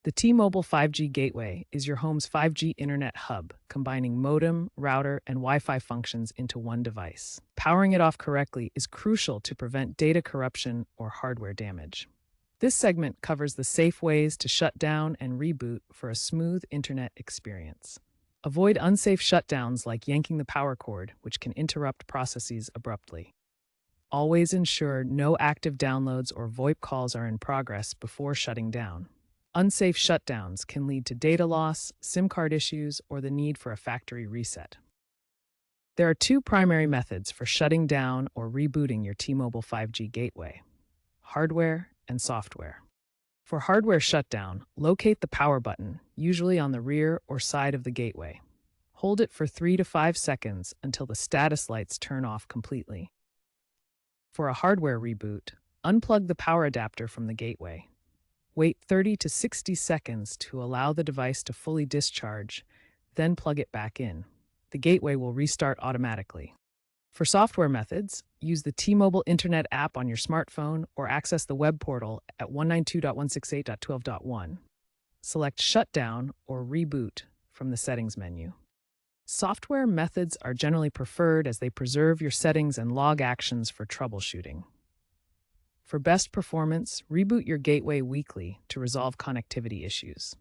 The T-Mobile 5G gateway is your home's 5G internet hub, combining modem, router, and Wi-Fi functions into one device. Powering it off correctly is crucial to prevent data corruption or hardware damage. This segment covers the safe ways to shut down and reboot for a smooth internet experience. Avoid unsafe shutdowns like yanking the power cord, which can interrupt processes abruptly. Always ensure no active downloads or VoIP calls are in progress before shutting down. Unsafe shutdowns can lead to data loss, SIM card issues, or the need for a factory reset. There are two primary methods for shutting down or rebooting your T-Mobile 5G gateway: hardware and software. For hardware shutdown, locate the power button, usually on the rear or side of the gateway. Hold it for 3 to 5 seconds until the status lights turn off completely. For a hardware reboot, unplug the power adapter from the gateway. Wait 30 to 60 seconds to allow the device to fully discharge, then plug it back in. The gateway will restart automatically. For software methods, use the T-Mobile Internet app on your smartphone or access the web portal at 192.168.12.1. Select Shutdown or Reboot from the settings menu. Software methods are generally preferred as they preserve your settings and log actions for troubleshooting. For best performance, reboot your gateway weekly to resolve connectivity issues.